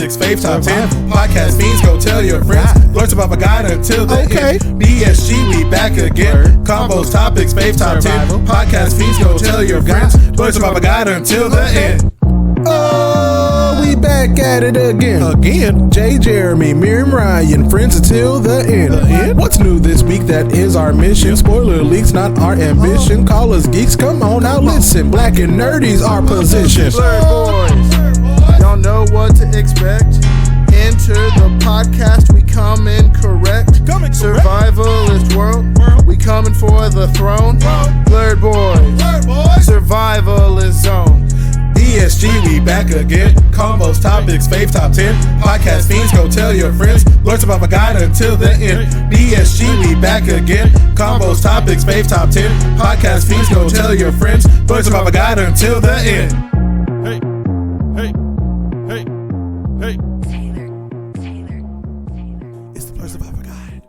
topics, fave top 10. Podcast fiends, go tell your friends. Blerd about a guide until the end. BSG, we back again. Combos, topics, fave top 10. Podcast fiends, go tell your friends. Blerd about a guide until the end. Oh, we back at it again. Jay, Jeremy, Miriam, Ryan, friends until the end. What's new this week? That is our mission. Spoiler leaks, not our ambition. Call us geeks, come on now listen. Black and nerdy's our position. Blerd boys, y'all know what to expect. Enter the podcast, we come in correct. Survivalist world, we coming for the throne. Blerd boys, survivalist zone. BSG, we back again. Combos, topics, fave top 10. Podcast fiends, go tell your friends. Blerd about a guide until the end. BSG, we back again. Combos, topics, fave top 10. Podcast fiends, go tell your friends. Blerd about a guide until the end. Hey, hey, hey, hey. Taylor. It's the Blerd about a guide.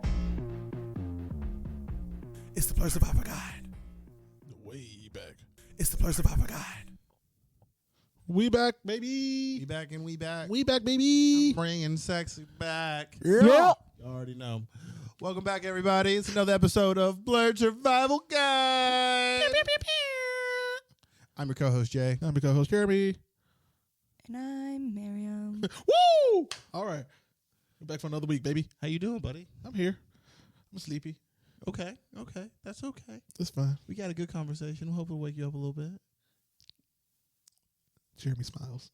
It's the Blerd about a guide. Way back. It's the Blerd about a guide. We back, baby. We back and we back. We back, baby. Bringing sexy back. Yeah. You already know. Welcome back, everybody. It's another episode of Blerd Survival Guide. I'm your co-host, Jay. I'm your co-host, Jeremy. And I'm Miriam. Woo! All right. We're back for another week, baby. How you doing, buddy? I'm here. I'm sleepy. Okay. That's okay. That's fine. We got a good conversation. We hope it'll wake you up a little bit. Jeremy smiles.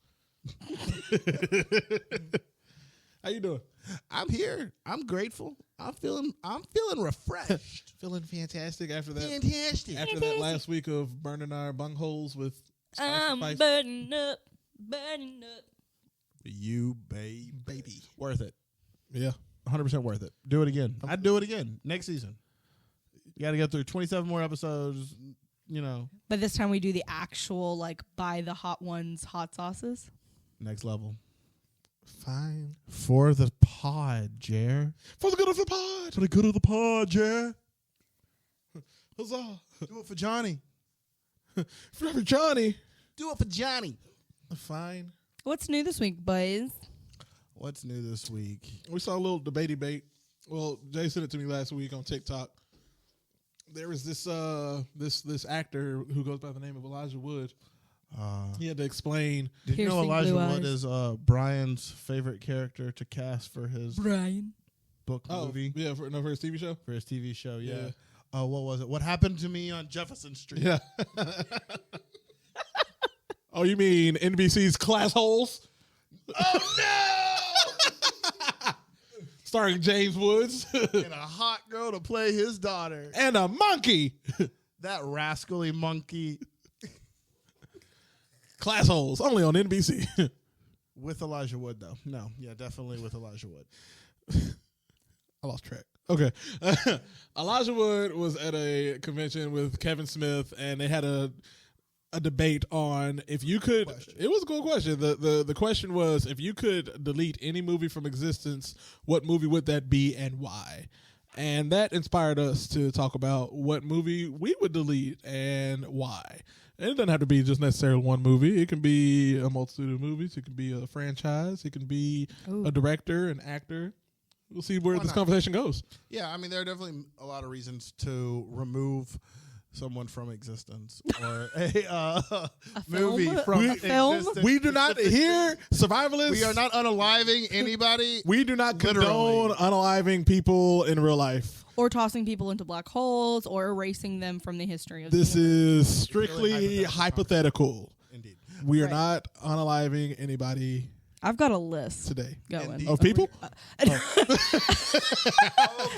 How you doing? I'm here. I'm grateful. I'm feeling refreshed. Feeling fantastic after that. Fantastic. After that last week of burning our bungholes with I'm spice. burning up. You baby. Worth it. Yeah. 100% worth it. Do it again. I'd do it again next season. You got to get through 27 more episodes, you know. But this time we do the actual, like, buy the hot ones hot sauces. Next level. Fine. For the pod, Jer. For the good of the pod. For the good of the pod, Jer. Huzzah. Do it for Johnny. For Johnny. Do it for Johnny. Fine. What's new this week, boys? What's new this week? We saw a little debate. Well, Jay sent it to me last week on TikTok. There was this actor who goes by the name of Elijah Wood. He had to explain. Did you know Piercing Elijah blue Wood eyes. is Brian's favorite character to cast for his Brian. book movie? Yeah, for his TV show. For his TV show, yeah. Yeah. What was it? What Happened to Me on Jefferson Street? Yeah. Oh, you mean NBC's Class Holes? Oh, no! Starring James Woods. And a hot girl to play his daughter. And a monkey. That rascally monkey Class Holes, only on NBC. with Elijah Wood, though. No, yeah, definitely with Elijah Wood. I lost track. Okay. Elijah Wood was at a convention with Kevin Smith, and they had a debate on if you could. It was a cool question. The question was, if you could delete any movie from existence, what movie would that be and why? And that inspired us to talk about what movie we would delete and why. And it doesn't have to be just necessarily one movie. It can be a multitude of movies. It can be a franchise. It can be a director, an actor. We'll see where this conversation goes. Yeah, I mean, there are definitely a lot of reasons to remove someone from existence or a movie film? from A film? existence. We do not here, survivalists. We are not unaliving anybody. We do not Literally. condone unaliving people in real life. Or tossing people into black holes or erasing them from the history of This the universe. is strictly hypothetical. Indeed. We are Right. not unaliving anybody I've got a list today. going. Indeed. Of people? Oh,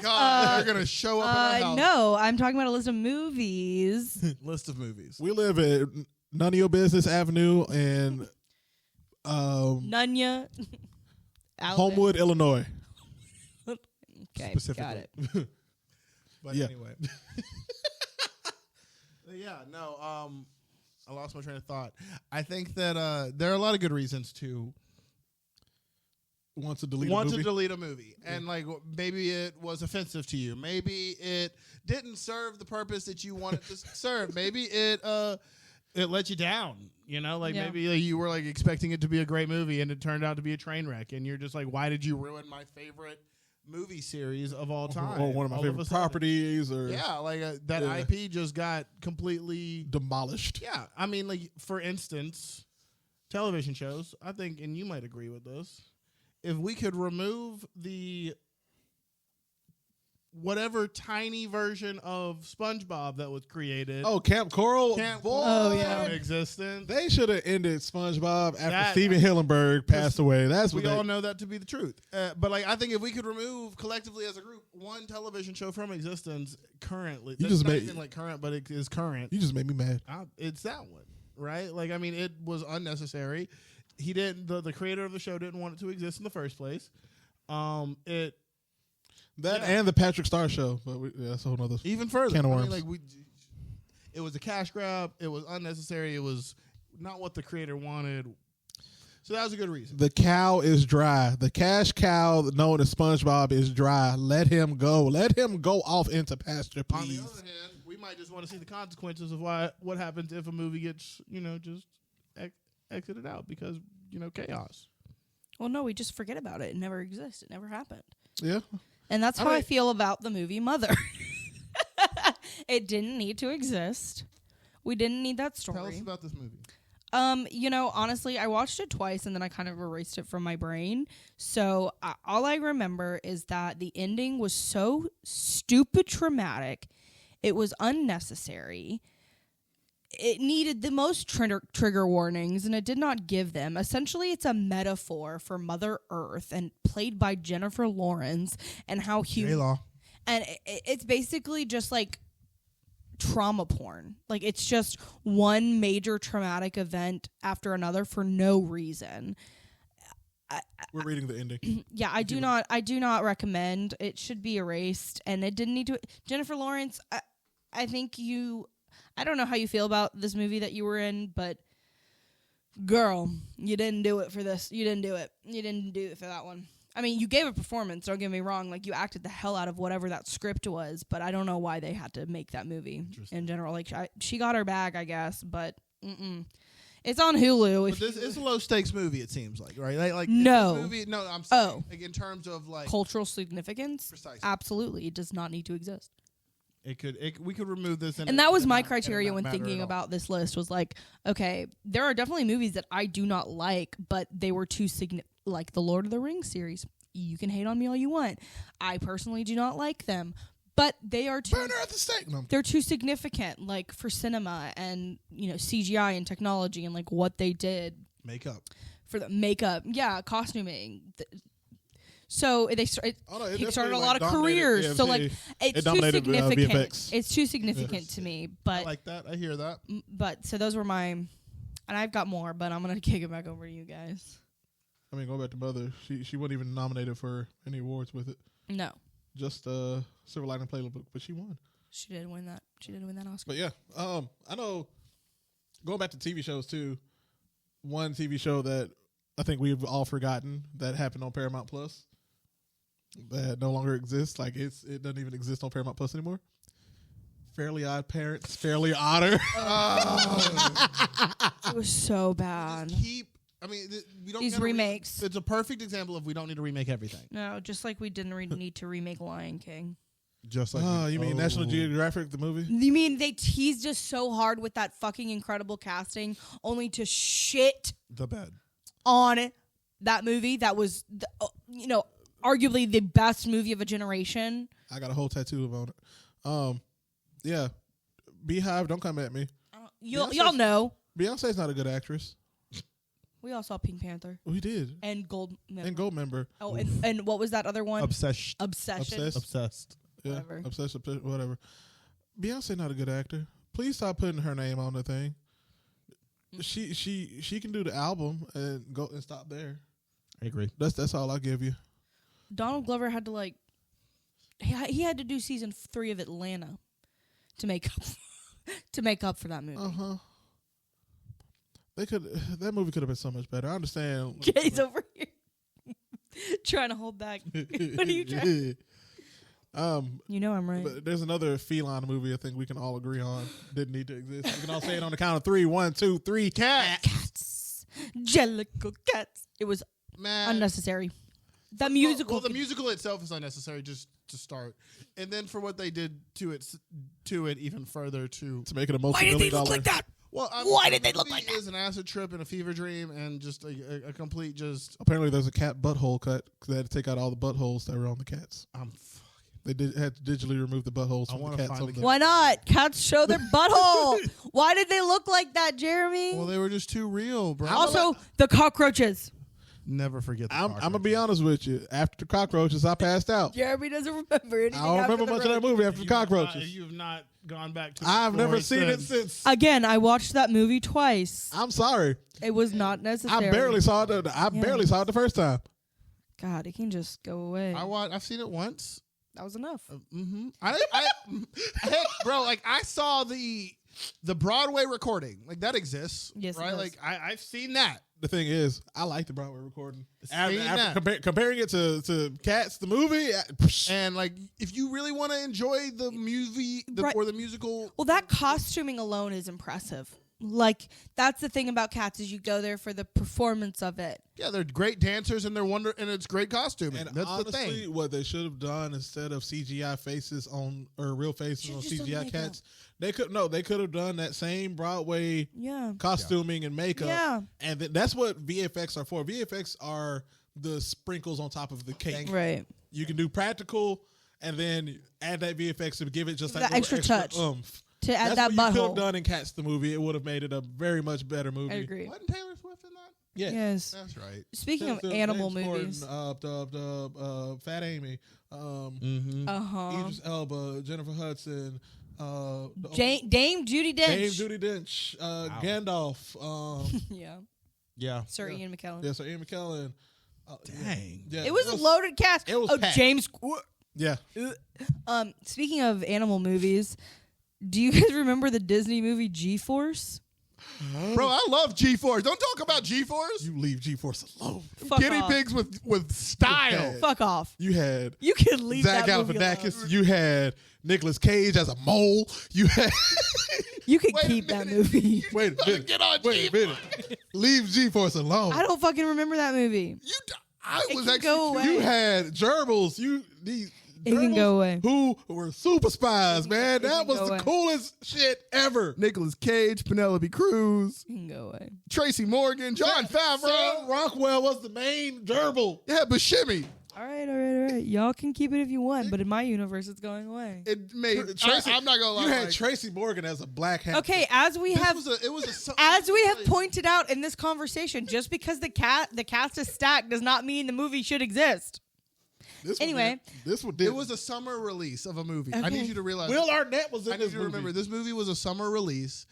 God. They're going to show up in our house. No, I'm talking about a list of movies. List of movies. We live at None of Your Business Avenue in Nunya. Homewood, Illinois. Okay, Specifically. got it. But Yeah. anyway. Yeah, no, I lost my train of thought. I think that there are a lot of good reasons to Want to delete want a to movie? delete a movie. And like maybe it was offensive to you. Maybe it didn't serve the purpose that you wanted to serve. Maybe it it let you down. You know, like Yeah. maybe you were like expecting it to be a great movie and it turned out to be a train wreck, and you're just like, why did you ruin my favorite movie series of all time? Or one of my All favorite a sudden. properties, or Yeah, like that Yeah. IP just got completely. demolished. Yeah, I mean, like for instance, television shows. I think, and you might agree with this, if we could remove the whatever tiny version of SpongeBob that was created. Oh, Camp Coral. Camp Boy, Oh, yeah. from existence. They should have ended SpongeBob after That- Steven Hillenburg passed away. That's what We they, all know that to be the truth. But like, I think if we could remove collectively as a group one television show from existence currently, You that's just not made- even like current, but it is current. You just made me mad. It's that one, right? Like, I mean, it was unnecessary. He didn't. The creator of the show didn't want it to exist in the first place. That Yeah. and the Patrick Star Show, but that's a whole nother. Even further, Can of I mean, worms. like it was a cash grab. It was unnecessary. It was not what the creator wanted. So that was a good reason. The cow is dry. The cash cow known as SpongeBob is dry. Let him go. Let him go off into pasture, On the please. other hand, we might just want to see the consequences of what happens if a movie gets just exited out because chaos. Well, no, we just forget about it. It never exists. It never happened. Yeah. And that's how I mean- feel about the movie Mother. It didn't need to exist. We didn't need that story. Tell us about this movie. Honestly, I watched it twice and then I kind of erased it from my brain. So all I remember is that the ending was so stupid traumatic. It was unnecessary. It needed the most trigger warnings, and it did not give them. Essentially, it's a metaphor for Mother Earth, and played by Jennifer Lawrence, and how J-Law. and it's basically just like trauma porn. Like, it's just one major traumatic event after another for no reason. We're reading the ending. Yeah, I do not recommend. It should be erased, and it didn't need to. Jennifer Lawrence, I think I don't know how you feel about this movie that you were in, but girl, you didn't do it for this. You didn't do it. You didn't do it for that one. I mean, you gave a performance, don't get me wrong. Like, you acted the hell out of whatever that script was, but I don't know why they had to make that movie in general. Like, she got her bag, I guess, but it's on Hulu. But it's a low stakes movie. It seems like, right? Like No. this movie, no, I'm saying, Oh. like in terms of like Cultural significance? Precisely. Absolutely. It does not need to exist. we could remove this, And that was my and it criteria not when matter thinking at all. about this list, was like, okay, there are definitely movies that I do not like, but they were too like the Lord of the Rings series. You can hate on me all you want. I personally do not like them, but they are too Burner at the stake. No. they're too significant, like for cinema and CGI and technology and like what they did makeup. for the makeup, costuming. So they Oh, no, it kickstarted definitely, a lot of dominated careers. AMC. So like it's It too dominated, significant. VFX. It's too significant to me. I But like that. I hear that. so those were my, and I've got more, but I'm gonna kick it back over to you guys. I mean, going back to Mother, she wasn't even nominated for any awards with it. No, Just Silver Lining Playbook, but she won. she did win that. She did win that Oscar. But yeah, I know. Going back to TV shows too, one TV show that I think we've all forgotten that happened on Paramount Plus that no longer exists. Like it doesn't even exist on Paramount Plus anymore. Fairly Odd Parents, Fairly Odder. It was so bad. We don't These gotta remakes. It's a perfect example of we don't need to remake everything. No, just like we didn't need to remake Lion King. Just like Oh, you mean National Geographic, the movie? You mean they teased us so hard with that fucking incredible casting, only to shit the bed. on that movie that was, arguably the best movie of a generation. I got a whole tattoo on it. Yeah, Beehive, don't come at me. Y'all know. Beyonce's not a good actress. We all saw Pink Panther We did. and Gold. And Goldmember. Oh, and what was that other one? Obsessed. Obsession. Obsessed. Yeah, Whatever. obsessed, whatever. Beyonce not a good actor. Please stop putting her name on the thing. She can do the album and go and stop there. I agree. That's all I'll give you. Donald Glover had to he had to do season 3 of Atlanta to make up for that movie. That movie could have been so much better. I understand. Jay's over here trying to hold back. What are you trying? You know I'm right. But there's another feline movie I think we can all agree on didn't need to exist. We can all say it on the count of 3. 1, 2, 3. Cats. Jellicle cats. It was unnecessary. The musical. Well, the musical itself is unnecessary just to start. And then for what they did to it even further to make it a multi-million-dollar. Why did they look like that? Well, why did they look like that? It is an acid trip and a fever dream and just a complete just. Apparently, there's a cat butthole cut because they had to take out all the buttholes that were on the cats. They had to digitally remove the buttholes from the cats. Why not? Cats show their butthole. Why did they look like that, Jeremy? Well, they were just too real, bro. Also, the cockroaches. Never forget the cockroaches. I'm going to be honest with you. After the cockroaches, I passed out. Jeremy doesn't remember anything. I don't remember much of that movie after the cockroaches. You've not gone back to I've never seen it since. Again, I watched that movie twice. I'm sorry. It was not necessary. I barely saw it. Barely saw it the first time. God, it can just go away. I've seen it once. That was enough. Hey, bro, like I saw the Broadway recording. Like that exists. Yes, right? Like I've seen that. The thing is, I like the Broadway recording. After comparing it to Cats, the movie, and like if you really want to enjoy the movie or the musical, well, that costuming alone is impressive. Like that's the thing about Cats is you go there for the performance of it. Yeah, they're great dancers and and it's great costuming. And that's honestly, the thing. what they should have done instead of CGI faces or real faces on CGI cats, they could have done that same Broadway costuming and makeup. Yeah, and that's what VFX are for. VFX are the sprinkles on top of the cake. Right. You can do practical and then add that VFX to give it just like that extra touch. Oomph. To add That's that what you could butthole. have done in Cats the movie. It would have made it a very much better movie. I agree. Wasn't Taylor Swift in that? Yes. That's right. Speaking of animal movies, Fat Amy, Idris Elba, Jennifer Hudson, Dame Judi Dench. Gandalf. Yeah. Sir Ian McKellen. Yeah, Sir Ian McKellen. Dang. Yeah, It was a loaded cast. It was packed. James. Yeah. Speaking of animal movies, do you guys remember the Disney movie G-Force? Bro, I love G-Force. Don't talk about G-Force. You leave G-Force alone. Fuck Guinea off. pigs with style. Fuck off. You had You can leave Zach that movie alone. Galifianakis. You had Nicolas Cage as a mole. You had. You can Wait a keep that minute. movie. Wait a minute. Get on Wait a minute. Leave G-Force alone. I don't fucking remember that movie. I It was can actually go away. You had gerbils. These It can gerbils go away. Who were super spies, man. That can was go the away. coolest shit ever. Nicolas Cage, Penelope Cruz, You can go away. Tracy Morgan, John Sam Favreau. Rockwell was the main gerbil. Yeah, Buscemi. All right. Y'all can keep it if you want, but in my universe, it's going away. It made Tracy- I'm not gonna lie. You had like, Tracy Morgan as a black hat. Okay, as we this have was a pointed out in this conversation, just because the cast is stacked does not mean the movie should exist. This one did. It was a summer release of a movie. I Okay. need you to realize. Will Arnett was in I this need you to movie. remember this movie was a summer release,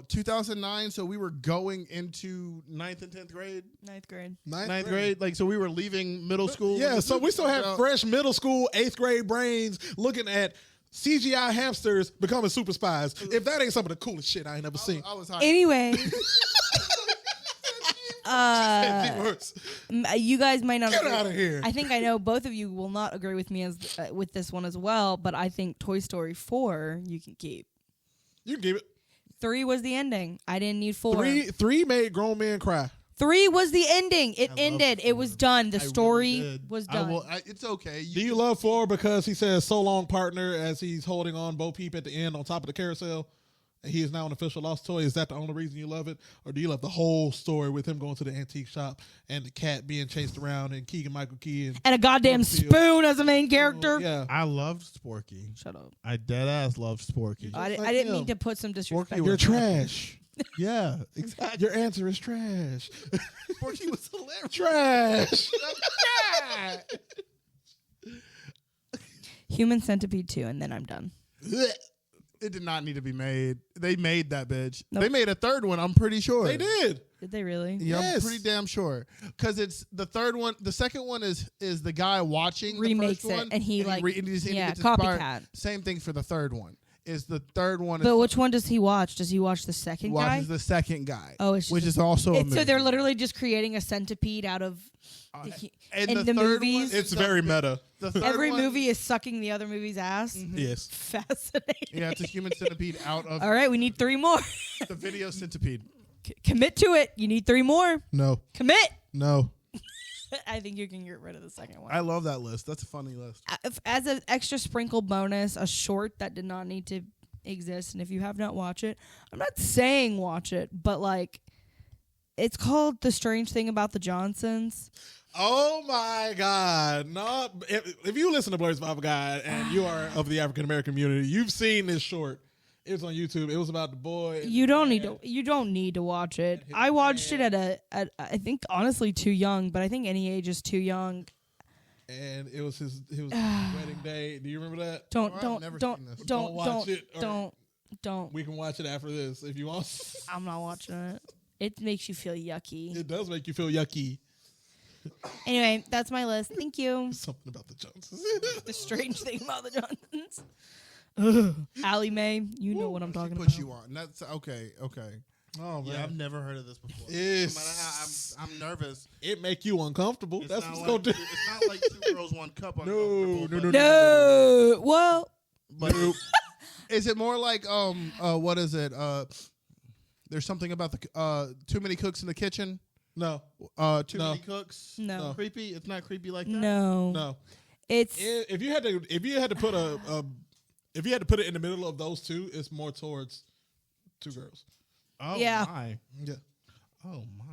2009. So we were going into 9th and 10th grade. Ninth grade. Ninth grade, like so we were leaving middle school. Yeah, so we still had So- fresh middle school, 8th grade brains looking at CGI hamsters becoming super spies. If that ain't some of the coolest shit I ain't ever seen. I was high. Anyway, Worse. you guys might not Get agree. out of here. I think I know both of you will not agree with me as with this one as well, but I think Toy Story 4 you can keep. You can give it. 3 was the ending. I didn't need 4. Three made grown men cry. 3 was the ending. It ended. It was done. The I story really did. was done. It's okay. Do you love 4 because he says so long partner as he's holding on Bo Peep at the end on top of the carousel? And he is now an official lost toy. Is that the only reason you love it? Or do you love the whole story with him going to the antique shop and the cat being chased around and Keegan Michael Key and a goddamn spoon as a main character. Yeah. I loved Sporky. Shut up. I dead ass loved Sporky. I like didn't him. mean to put some disrespect. Sporky You're was trash. Yeah, exactly. Your answer is trash. Sporky was hilarious. Trash. Human Centipede 2, and then I'm done. It did not need to be made. They made that bitch. Nope. They made a third one, I'm pretty sure. They did. Did they really? Yeah, Yes. I'm pretty damn sure. Because it's the third one. The second one is the guy watching Remakes the first it, one. and he gets inspired. copycat. Same thing for the third one. is the third one. But which one does he watch? Does he watch the second guy? Watches the second guy. Oh, it's which just is also a movie. so they're literally just creating a centipede out of and in the the third movies. one, It's very meta. the third Every one, movie is sucking the other movie's ass. Yes. Fascinating. Yeah, it's a human centipede out of All right, we need 3 more. the video centipede. Commit to it. You need 3 more. No. Commit. No. I think you can get rid of the second one. I love that list. That's a funny list. As an extra sprinkle bonus, a short that did not need to exist, and if you have not watched it, I'm not saying watch it, but like, it's called The Strange Thing About the Johnsons. Oh my God! No, if you listen to Blerd's Bible Guide and you are of the African American community, you've seen this short. It was on YouTube. It was about the boy. You don't need to watch it. I watched it at I think honestly too young, but I think any age is too young. And it was his wedding day. Do you remember that? Don't watch it, or don't. We can watch it after this if you want. I'm not watching it. It makes you feel yucky. It does make you feel yucky. Anyway, that's my list. Thank you. Something about the Johnsons. The Strange Thing About the Johnsons. Allie Mae, you know what I'm talking Put about. you on. That's okay. Oh man, Yeah, I've never heard of this before. Yes. No matter how I'm nervous. It make you uncomfortable. It's That's not what's like, gonna do. It's not like Two Girls, One Cup. No. No. Well, But is it more like what is it? There's something about the too many cooks in the kitchen. No. Too No. many cooks. No. Creepy. It's not creepy like that. no. No. It's If you had to put if you had to put it in the middle of those two, it's more towards Two Girls. Oh Yeah. my. Yeah. Oh my.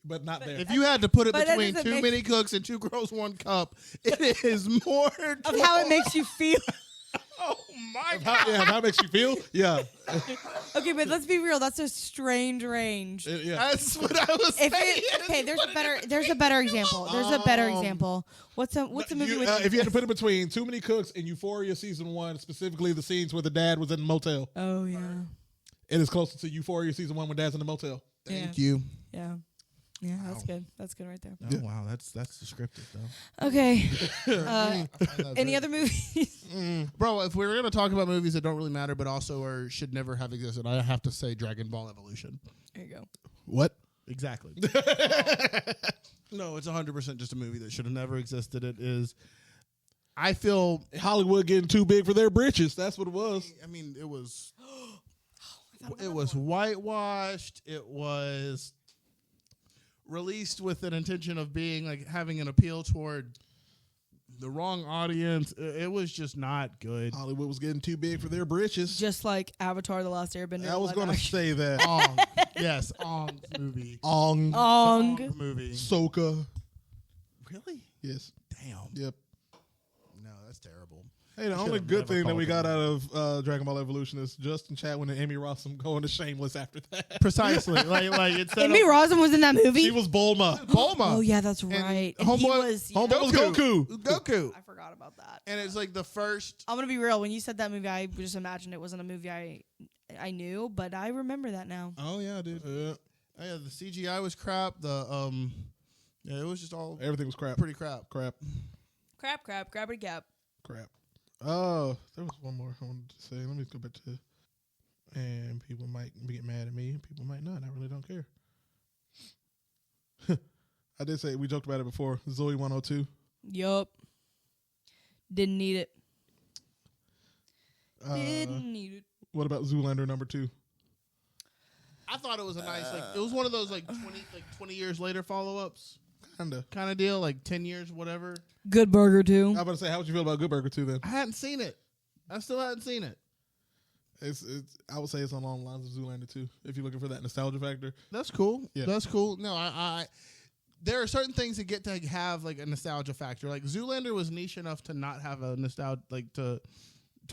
But not there. If you had to put it But that between doesn't Too make- Many Cooks and Two Girls, One Cup, it is more of how it makes you feel. Oh my how it makes you feel? Yeah. Okay, but let's be real. That's a strange range. Yeah. That's what I was If saying. it, okay, there's a better example. There's a better example. What's a movie with if you had to put it between Too Many Cooks and Euphoria season 1, specifically the scenes where the dad was in the motel, Oh yeah. it is closer to Euphoria season 1 when dad's in the motel. Thank you. Yeah. Yeah, that's good. That's good right there. Oh wow, that's descriptive though. Okay. I find that Any very- other movies? Bro, if we're gonna talk about movies that don't really matter but also should never have existed, I have to say Dragon Ball Evolution. There you go. What? Exactly. No, it's 100% just a movie that should have never existed. It is. I feel. Hollywood getting too big for their britches. That's what it was. I mean, it was. It was whitewashed. It was released with an intention of being like having an appeal toward the wrong audience. It was just not good. Hollywood was getting too big for their britches. Just like Avatar: The Last Airbender. I was live going to action. say that. Ong. Yes, Ong's movie. Ong. Ong. Movie. Soka. Really? Yes. Damn. Yep. No, that's terrible. Hey, the Should've only good never thing that called we it got that. out of Dragon Ball Evolution is Justin Chatwin and Amy Rossum going to Shameless after that. Precisely. like it's Amy Rossum was in that movie. She was Bulma. Bulma. Oh yeah, that's And right. And he Homeboy was. Homeboy was Goku. Goku. I forgot about that. And it's like the first. I'm gonna be real. When you said that movie, I just imagined it wasn't a movie I knew, but I remember that now. Oh yeah, dude. Oh, yeah, the CGI was crap. Yeah, it was just all Everything was crap. pretty crap. Crap. Crap, grab it, gap. Crap. Oh, there was one more I wanted to say. Let me go back to. And people might get mad at me. People might not. I really don't care. I did say we joked about it before. Zoe 102. Yup. Didn't need it. Uh, Didn't need it. What about Zoolander number 2? I thought it was a nice, it was one of those 20 years later follow ups Kinda. kind of deal, like 10 years, whatever. Good Burger too. I was about to say, how would you feel about Good Burger 2 then? I hadn't seen it. I still hadn't seen it. It's I would say it's along the lines of Zoolander 2 if you're looking for that nostalgia factor. That's cool. Yeah. That's cool. No, I there are certain things that get to have like a nostalgia factor. Like Zoolander was niche enough to not have a nostalgia, like to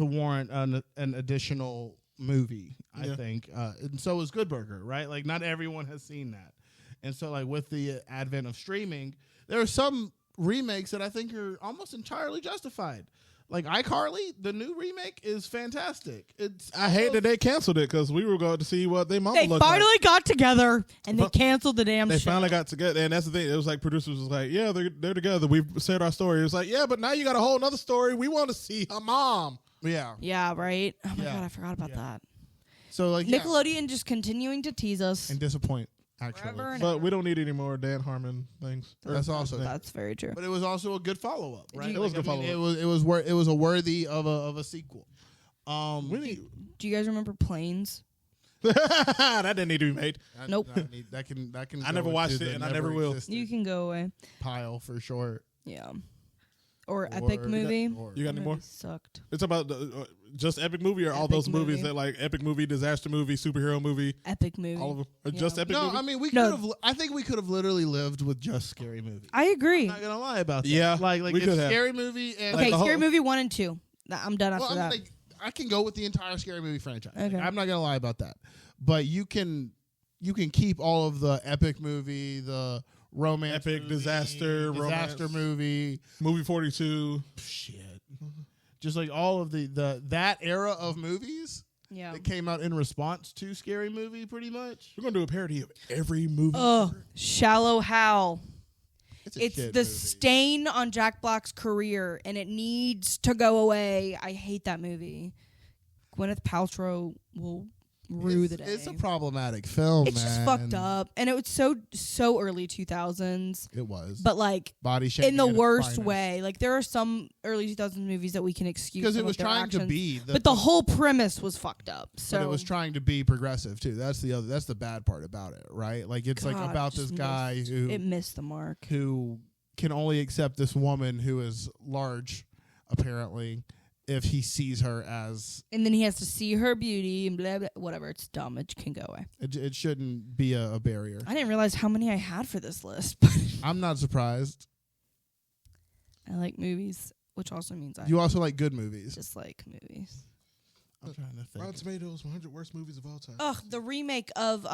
warrant an additional movie, I Yeah. think. And so is Good Burger, right? Like not everyone has seen that. And so like with the advent of streaming, there are some remakes that I think are almost entirely justified. Like iCarly, the new remake is fantastic. I hate that they canceled it because we were going to see what they mama They looked finally like. got together and they But canceled the damn They show. finally got together, and that's the thing. It was like producers was like, "Yeah, they're together. We've said our story." It was like, "Yeah, but now you got a whole other story. We want to see her mom." Yeah. Yeah, right. Oh my Yeah. god, I forgot about that. So like Nickelodeon just continuing to tease us. and disappoint actually. Forever and But ever. we don't need any more Dan Harmon things. That's also That's very true. But it was also a good follow up, right? It was a good follow-up. It was a worthy of a sequel. We need, Do you guys remember Planes? that didn't need to be made. Nope. That can. I go never watched into it, the and I never will. existed You can go away. pile for sure. Yeah. Or Epic Movie. You got any That more? movie Sucked. It's about just epic movie or all Epic those movies movie. that like epic movie, disaster movie, superhero movie, Epic Movie. all of them, or Yeah. just epic No, movie. I mean we No. could have. I think we could have literally lived with just scary movies. I agree. I'm not gonna lie about that. Yeah, like we it's could have. scary movie and Okay, the whole- Scary Movie 1 and 2. I'm done after well, I that. mean, like, I can go with the entire scary movie franchise. Like, Okay. I'm not gonna lie about that. But you can keep all of the epic movie, the romance, Epic, movie, disaster, disaster romance. movie, Movie 42. shit. Just like all of the that era of movies yeah. that came out in response to Scary Movie, pretty much. We're gonna do a parody of every movie. Oh, Shallow Hal. a It's shit the movie. stain on Jack Black's career, and it needs to go away. I hate that movie. Gwyneth Paltrow will rue the day. It's a problematic film. It's just man. fucked up, and it was so early 2000s, It was, but like body shaming in the at its worst finest. way. Like there are some early 2000s movies that we can excuse because some it was of their trying to actions, be. but the whole premise was fucked up. So But it was trying to be progressive too. That's the bad part about it, right? Like it's like God, about it this just guy missed- who it missed the mark. who can only accept this woman who is large, apparently, if he sees her as And then he has to see her beauty and blah, blah, whatever. It's dumb. It can go away. it shouldn't be a barrier. I didn't realize how many I had for this list, but I'm not surprised. I like movies, which also means I You also like good movies. dislike movies. I'm trying to think. Rotten Tomatoes 100 worst movies of all time. Ugh, the remake of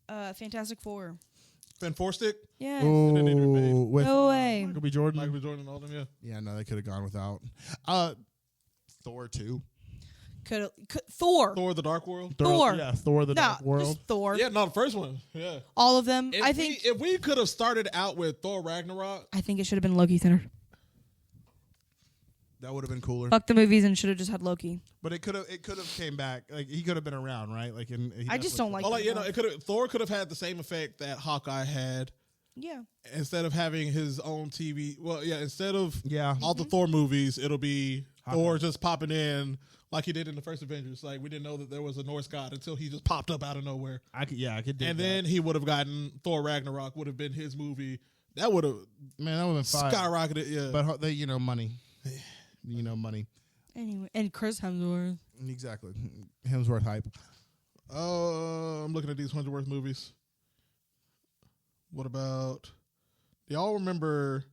Fantastic Four. Ben Forstick, Yeah. didn't need to be made. Ooh, with No way. Michael B. Jordan. Michael B. Jordan, and all them. Yeah, Yeah, no, they could have gone without. Thor 2. Could Thor. Thor: The Dark World. Thor. Yeah, Thor the No, Dark World. just Thor. Yeah, no, the first one. Yeah, All of them. if I think if we could have started out with Thor Ragnarok, it should have been Loki centered. That would have been cooler. Fuck the movies and should have just had Loki. But it could have came back. Like he could have been around, right? Like I just don't like. well, like them you know, enough. Thor could have had the same effect that Hawkeye had. Yeah. Instead of having his own TV, well, yeah, instead of Yeah. all the Thor movies, it'll be Hawkeye. Thor just popping in like he did in the first Avengers. Like we didn't know that there was a Norse god until he just popped up out of nowhere. I could do And that. then he would have gotten Thor Ragnarok would have been his movie. That would have Man, that would have been fire. skyrocketed. Yeah, But they, money. Money. Anyway, and Chris Hemsworth. Exactly. Hemsworth hype. I'm looking at these 100 worst movies. What about? Do y'all remember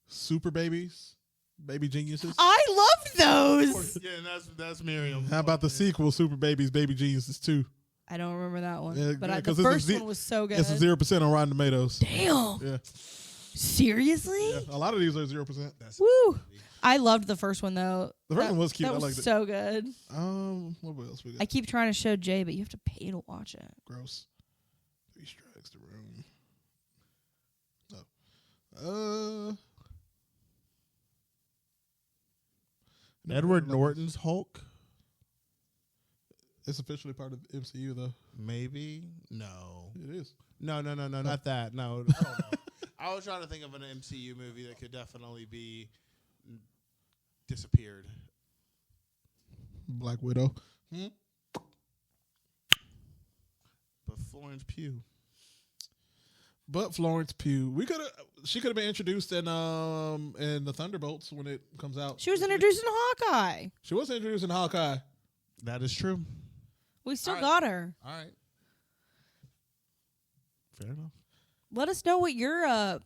Super Babies, Baby Geniuses? I loved those. Yeah, and that's Miriam. How about the sequel, Super Babies, Baby Geniuses 2? I don't remember that one, Yeah, but yeah, the 'cause it's a first one was so good. It's a 0% on Rotten Tomatoes. Damn. Yeah, Seriously? yeah. A lot of these are 0%. Woo. I loved the first one though. The first That- one was cute. That I was liked it. so good. What else we got? I keep trying to show Jay, but you have to pay to watch it. Gross. 3 Strikes, The Room. No. Edward Norton's Hulk? It's officially part of the MCU, though. Maybe? No. It is. No, not that. No, I don't know. I was trying to think of an MCU movie that could definitely be disappeared. Black Widow. But Florence Pugh. But Florence Pugh, she could have been introduced in the Thunderbolts when it comes out. She was introduced in Hawkeye. She was introduced in Hawkeye. That is true. We still All right. got her. All right. Fair enough. Let us know what your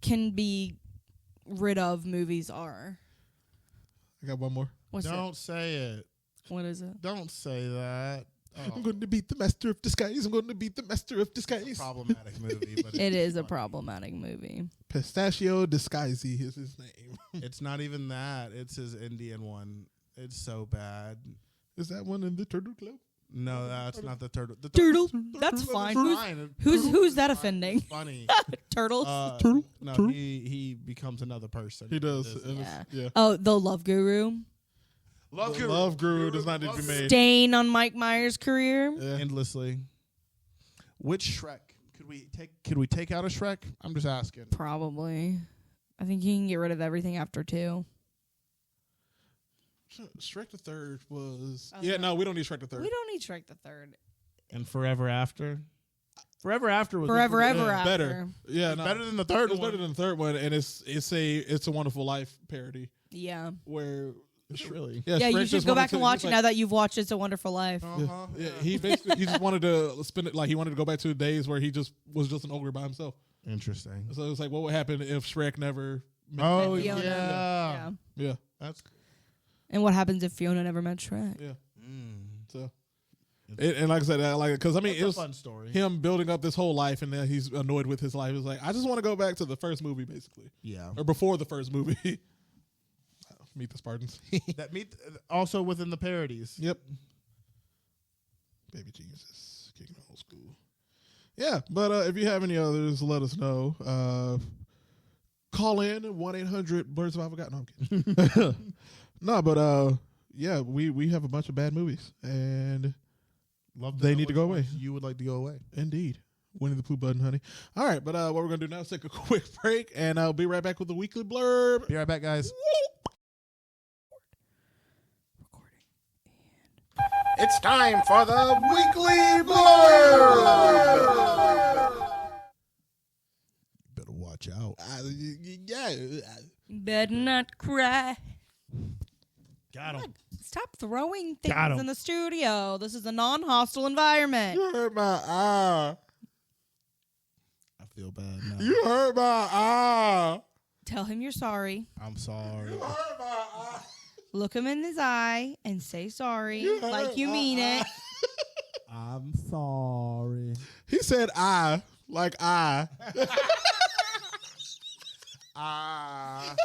can be rid of movies are. I got one more. What's Don't say it. it? What is it? Don't say that. I'm going to beat the Master of Disguise. I'm going to beat the Master of Disguise. Problematic movie, but It is a funny. problematic movie. Pistachio Disguisey is his name. It's not even that. It's his Indian one. It's so bad. Is that one in the Turtle Club? No, that's not the turtle. The Turtle. That's Turtle fine. is fine. Who's that Fine. offending? It's funny. Turtles. No, he becomes another person. He does. It is- And it's- Yeah. yeah. Oh, the Love Guru. Love Guru does not need to be made. Stain on Mike Myers' career. Yeah. Endlessly. Which Shrek could we take out a Shrek? I'm just asking. Probably. I think you can get rid of everything after 2. Shrek the Third was. Okay. No, we don't need Shrek the Third. We don't need Shrek the Third. And Forever After. Forever After was Forever ever after. better. Yeah, no, better than the third It's one. better than the third one, and it's a Wonderful Life parody Yeah. where. Really? Yeah, Shrek you should just go wanted back to- and watch he's it like- now that you've watched It's a Wonderful Life. Uh-huh. Yeah, he just wanted to spend it like he wanted to go back to the days where he just was just an ogre by himself. Interesting. So it's like, what would happen if Shrek never? Met Oh, Fiona. yeah. yeah, That's And what happens if Fiona never met Shrek? yeah. So, and like I said, I like it because I mean, it was a fun story. him building up this whole life, and then he's annoyed with his life. It's like, I just want to go back to the first movie, basically, Yeah. or before the first movie. Meet the Spartans. That also within the parodies. Yep. Baby Jesus, kicking old school. Yeah, but if you have any others, let us know. Call in 1-800-Blerd Survival Guide. No, I'm kidding. No, but yeah, we have a bunch of bad movies, and Love They know need to which go away. ones You would like to go away. indeed, Winnie the Pooh button, honey. All right, but what we're gonna do now is take a quick break, and I'll be right back with the weekly blurb. Be right back, guys. It's time for the weekly blurb. Better watch out. Yeah. Better not cry. Got him. Stop throwing Got 'em. things in the studio. This is a non-hostile environment. You hurt my eye. I feel bad now. You hurt my eye. Tell him you're sorry. I'm sorry. You hurt my eye. Look him in his eye and say sorry like you mean it. I'm sorry. He said I, like I. I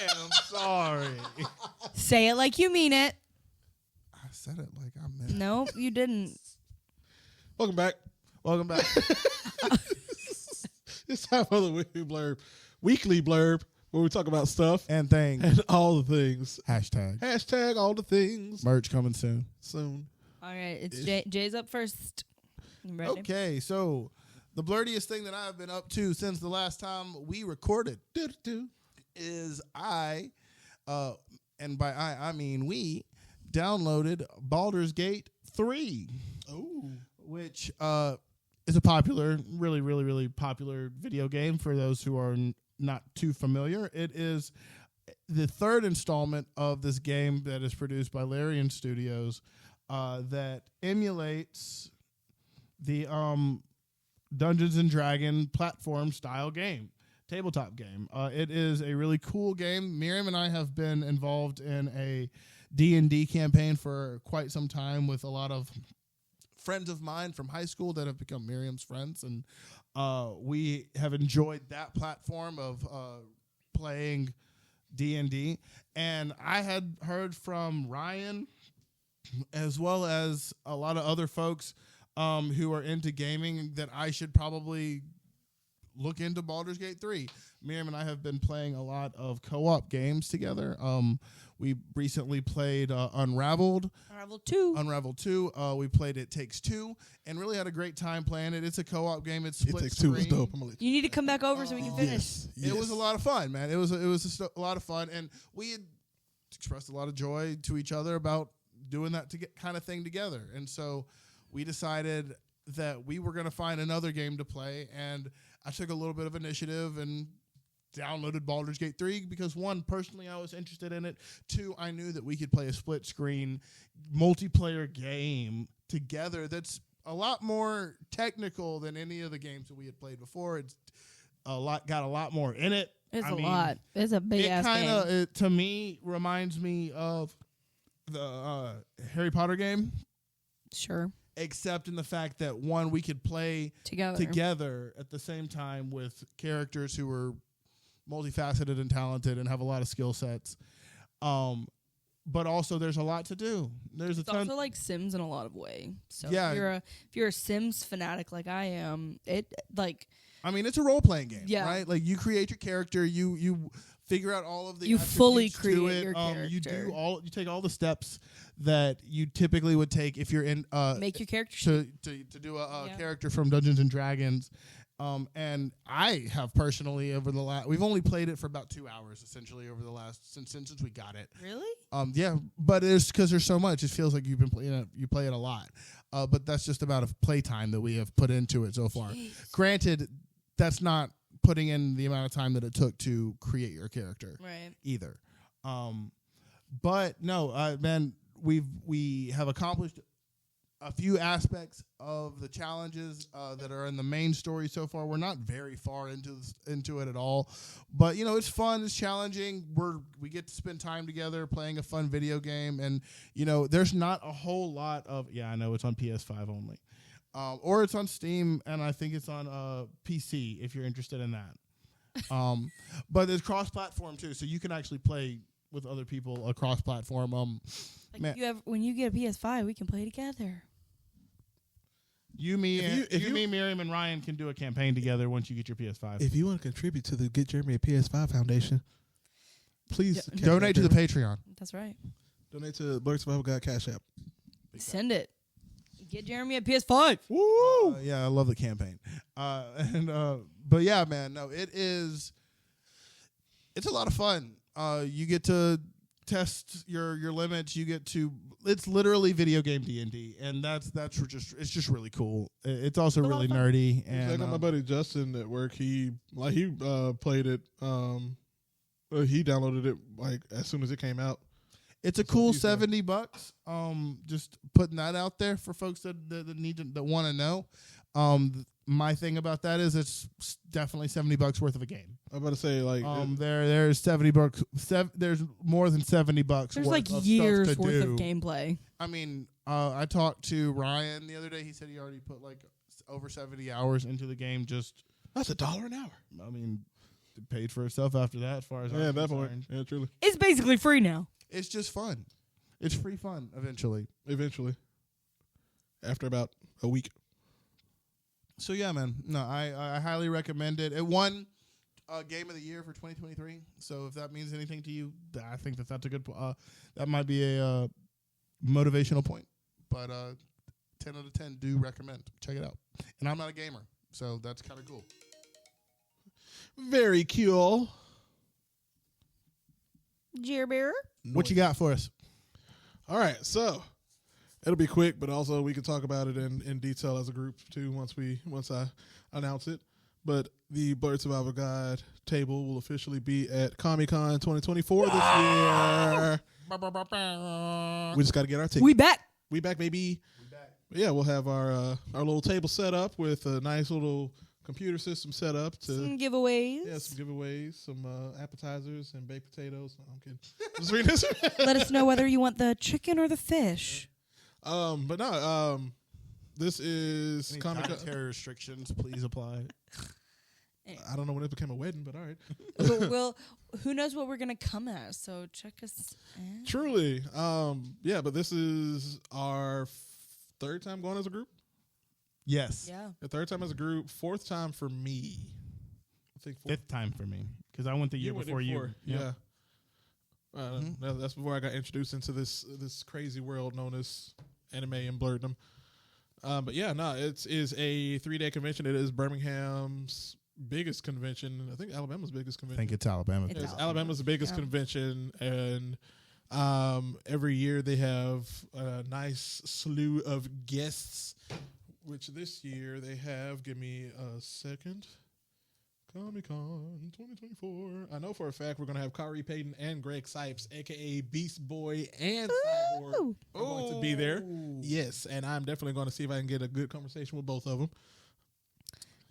am sorry. Say it like you mean it. I said it like I meant it. Nope, you didn't. Welcome back. Welcome back. It's time for the weekly blurb, where we talk about stuff And things. and all the things. Hashtag. Hashtag all the things. Merch coming soon. Soon. All right, it's Jay's up first. You ready? Okay, so the blurdiest thing that I've been up to since the last time we recorded is and by I mean we, downloaded Baldur's Gate 3. Oh. Which is a popular, really, really, really popular video game for those who are not too familiar. It is the third installment of this game that is produced by Larian Studios that emulates the Dungeons and Dragon platform style game, tabletop game. It is a really cool game. Miriam and I have been involved in a D&D campaign for quite some time with a lot of friends of mine from high school that have become Miriam's friends, and we have enjoyed that platform of playing D&D. And I had heard from Ryan, as well as a lot of other folks who are into gaming, that I should probably look into Baldur's Gate 3. Miriam and I have been playing a lot of co-op games together. We recently played Unraveled. Unravel 2. We played It Takes Two and really had a great time playing it. It's a co-op game. It's split It Takes Two was screen. dope. I'm gonna let You need to come back over so we can finish. Yes. It was a lot of fun, man. It was just a lot of fun, and we had expressed a lot of joy to each other about doing that kind of thing together. And so we decided that we were going to find another game to play, and I took a little bit of initiative and downloaded Baldur's Gate 3 because, one, personally I was interested in it. Two, I knew that we could play a split screen multiplayer game together that's a lot more technical than any of the games that we had played before. It's got a lot more in it. It's I a mean, lot. It's a big ass game. It to me reminds me of the Harry Potter game, Sure. except in the fact that, one, we could play together at the same time with characters who were multifaceted and talented and have a lot of skill sets. But also there's a lot to do. There's It's a ton. also like Sims in a lot of way. So Yeah. if you're a Sims fanatic like I am, it like I mean, it's a role-playing game, Yeah. right? Like, you create your character, you figure out all of the You fully attributes to create it. your You character. you take all the steps that you typically would take if you're in Make your character. to do a Yeah. character from Dungeons and Dragons. And I have personally over the last, we've only played it for about 2 hours essentially over the last since we got it. Really? Yeah, but it's because there's so much. It feels like you've been playing it. You play it a lot, but that's just the amount of playtime that we have put into it so far. Jeez. Granted, that's not putting in the amount of time that it took to create your character Right. either. But no, man, we have accomplished a few aspects of the challenges that are in the main story so far. We're not very far into it at all, but it's fun. It's challenging. We get to spend time together playing a fun video game, and there's not a whole lot of. Yeah, I know it's on PS5 only, or it's on Steam, and I think it's on PC if you're interested in that. But it's cross-platform too, so you can actually play with other people across platform. Like when you get a PS5, we can play together. Me, Miriam, and Ryan can do a campaign together once you get your PS5. If you want to contribute to the Get Jeremy a PS5 Foundation, please Donate to the Patreon. That's right. Donate to Blerd Survival Guide Cash App. Send it. Get Jeremy a PS5. Woo! Yeah, I love the campaign. But yeah, man, no, it's a lot of fun. You get to test your limits. You get to. It's literally video game D&D, and it's just really cool. It's also really nerdy. And I got my buddy Justin at work. He played it. He downloaded it like as soon as it came out. It's a cool $70. Just putting that out there for folks that want to know. My thing about that is it's definitely $70 worth of a game. I'm about to say there's $70. There's more than $70. There's worth like of years stuff to worth do. of gameplay. I mean, I talked to Ryan the other day. He said he already put like over 70 hours into the game. Just that's $1 an hour. I mean, it paid for itself after that. As far as yeah, I'm that point. concerned. Yeah, truly. It's basically free now. It's just fun. It's free fun eventually. After about a week. So yeah, man. No, I highly recommend it. It won Game of the Year for 2023. So if that means anything to you, I think that's a good. That might be a motivational point. But 10 out of 10 do recommend. Check it out. And I'm not a gamer, so that's kind of cool. Very cool. Jerbearer? What you got for us? All right, so it'll be quick, but also we can talk about it in detail as a group too once I announce it. But the Blerd Survival Guide table will officially be at Comic-Con 2024 this year. We just got to get our ticket. We back. We back, baby. Yeah, we'll have our little table set up with a nice little computer system set up to Some giveaways. Yeah, some giveaways, some appetizers and baked potatoes. No, I'm kidding. Just reading this. Let us know whether you want the chicken or the fish. But no, this is Any Comic-Con. dietary restrictions, please apply. I don't know when it became a wedding, but all right. Well, who knows what we're gonna come as? So check us out. Truly, yeah. But this is our third time going as a group. Yes. Yeah. The third time as a group, fourth time for me. I think Fifth time for me because I went the year went before you. Yeah. That's before I got introduced into this crazy world known as anime and blerdom. But yeah, no, it is a 3-day convention. It is Birmingham's biggest convention. I think Alabama's biggest I convention. think it's Alabama. It's Alabama. Alabama's the biggest convention, and every year they have a nice slew of guests. Which this year they have. Give me a second. Comic-Con 2024. I know for a fact we're gonna have Kari Payton and Greg Sipes, aka Beast Boy and Cyborg, are going to be there. Yes, and I'm definitely going to see if I can get a good conversation with both of them.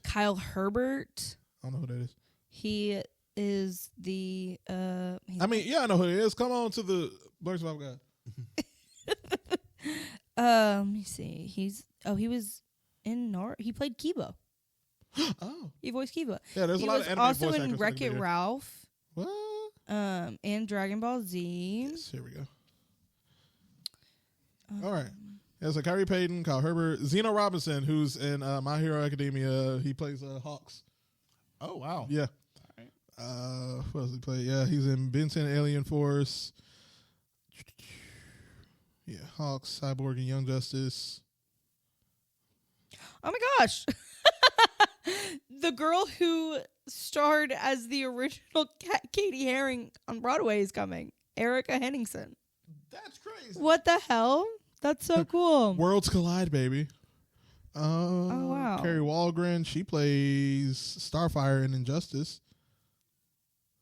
Kyle Herbert. I don't know who that is. He is the. I mean, yeah, I know who he is. Come on to the Blerd Survival Guide. Let me see. He was in he played Kiba. Oh, He voiced Kiba. yeah. There's He a lot was of anime also voice in actors Wreck-It here. Ralph. What? And Dragon Ball Z. Yes, here we go. All right. Yeah, so Kyrie Payton, Kyle Herbert, Zeno Robinson, who's in My Hero Academia. He plays Hawks. Oh wow. Yeah. What else he played? Yeah, he's in Ben 10 Alien Force. Yeah, Hawks, Cyborg, and Young Justice. Oh my gosh. The girl who starred as the original Katie Haring on Broadway is coming. Erica Henningsen. That's crazy. What the hell? That's so cool. Worlds collide, baby. Oh, wow. Carrie Walgren, she plays Starfire in Injustice.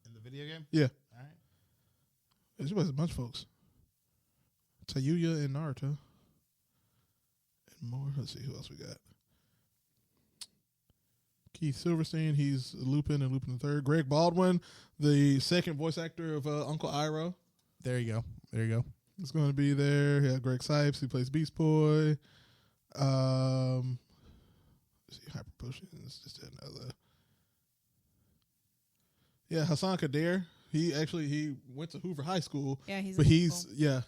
In the video game? Yeah. All right. She plays a bunch of folks. Tayuya and Naruto. And more. Let's see who else we got. Keith Silverstein, he's Lupin and Lupin III. Greg Baldwin, the second voice actor of Uncle Iroh. There you go. There you go. He's going to be there. Yeah, Greg Sipes, he plays Beast Boy. Let's see, Hyper Potions, just another. Yeah, Hassan Kadir. He went to Hoover High School. Yeah, he's but a he's local. yeah.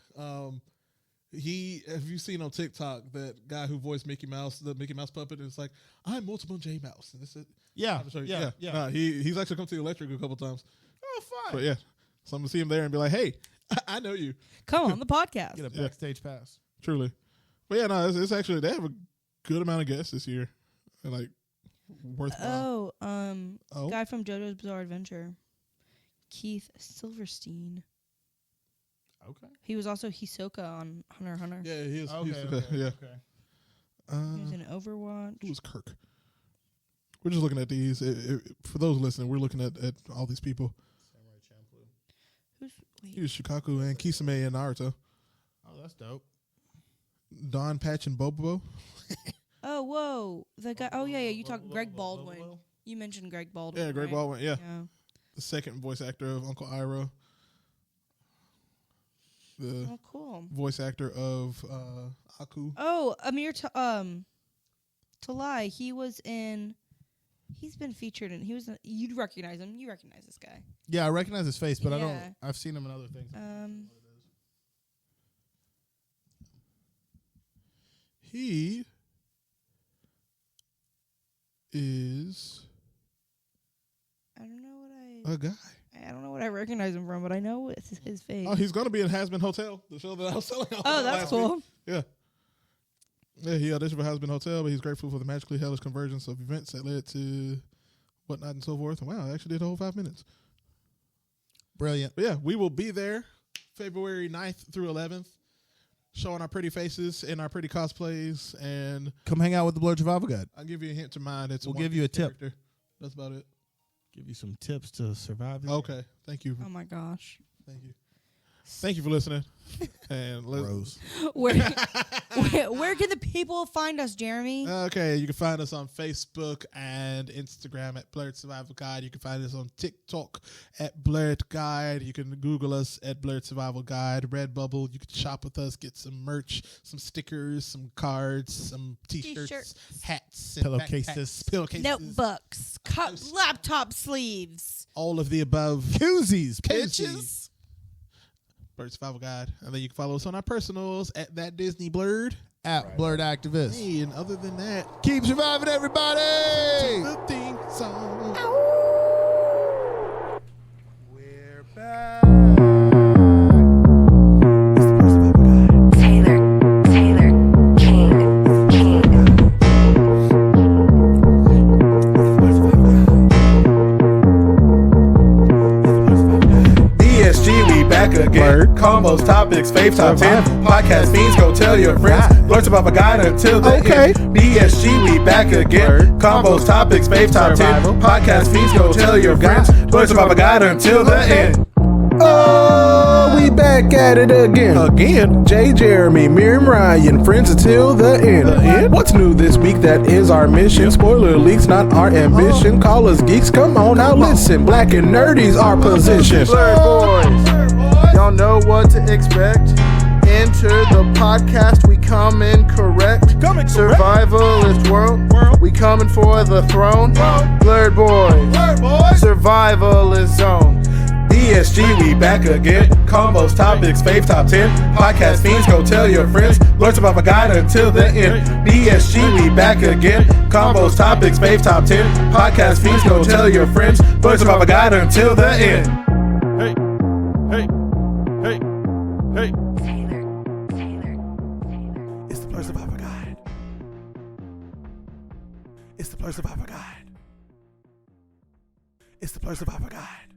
Have you seen on TikTok that guy who voiced Mickey Mouse, the Mickey Mouse puppet? It's like, I'm multiple J Mouse. And this is Yeah. I'm sorry, Yeah. Nah, he's actually come to the Electric a couple times. Oh, fine. But yeah, so I'm gonna see him there and be like, hey, I know you. Come on the podcast. Get a backstage pass. Truly. But yeah, no, it's actually, they have a good amount of guests this year. And like, worthwhile. Guy from JoJo's Bizarre Adventure. Keith Silverstein. Okay. He was also Hisoka on Hunter x Hunter. Yeah, he is. Okay. Yeah. Okay. He was in Overwatch. Who was Kirk? We're just looking at these. For those listening, we're looking at all these people. Samurai Champloo. He was Shikaku and Kisame and Naruto. Oh, that's dope. Don Patch and Bobo. Oh, whoa. The guy. Oh, yeah. You talked Greg Baldwin. You mentioned Greg Baldwin. Yeah, Greg right? Baldwin. Yeah. The second voice actor of Uncle Iroh. The Oh, cool. voice actor of Aku. Oh, Amir Talai. He's been featured in. You'd recognize him. You recognize this guy. Yeah, I recognize his face, but I Yeah. don't. I've seen him in other things. He is I don't know a guy. I don't know what I recognize him from, but I know it's his face. Oh, he's going to be in Hasbin Hotel, the show that I was selling. Oh, that's cool. Yeah. Yeah, he auditioned for Hasbin Hotel, but he's grateful for the magically hellish convergence of events that led to whatnot and so forth. And wow, I actually did the whole 5 minutes. Brilliant. But yeah, we will be there February 9th through 11th, showing our pretty faces and our pretty cosplays. And Come hang out with the Blerd Survival Guide. I'll give you a hint to mine. It's We'll give you a tip. character. That's about it. Give you some tips to survive. Okay. Thank you. Oh my gosh. Thank you. Thank you for listening. And Rose. Where can the people find us, Jeremy? Okay, you can find us on Facebook and Instagram at Blerd Survival Guide. You can find us on TikTok at Blerd Guide. You can Google us at Blerd Survival Guide. Redbubble. You can shop with us, get some merch, some stickers, some cards, some t-shirts, hats, and Pillowcases. pillowcases, Notebooks, laptop sleeves. all of the above. Koozies. Pitches. Blerd Survival Guide. And then you can follow us on our personals at That Disney Blerd. At Blerd Activist. Hey, and other than that, Keep surviving, everybody. the theme song. We're back. Taylor King. DSG, we back again. Combos, topics, fave top 10. Podcast fiends, go tell your friends. Blerd Survival Guide until the end. DSG, we back again. Combos, topics, fave top 10. Podcast fiends, go tell your friends. Blerd Survival Guide until the end. Oh, we back at it again. Again? Jay, Jeremy, Miriam, Ryan, friends until the end. What's new this week? That is our mission. Spoiler leaks, not our ambition. Call us geeks, come on now listen. Black and nerdy's our position. Blerd boys. Y'all know what to expect. Enter the podcast, we come in correct. Survivalist world, we coming for the throne. Blerd boys, survivalist zone. DSG, we back again. Combos, topics, fave top 10. Podcast fiends, go tell your friends. Lords above a guide until the end. DSG, we back again. Combos, topics, fave top 10. Podcast fiends, go tell your friends. Lords above a guide until the end. Hey, hey, hey, hey. Taylor. It's the Blerd Survivor Guide. It's the Blerd Survivor Guide. It's the Blerd Survivor Guide.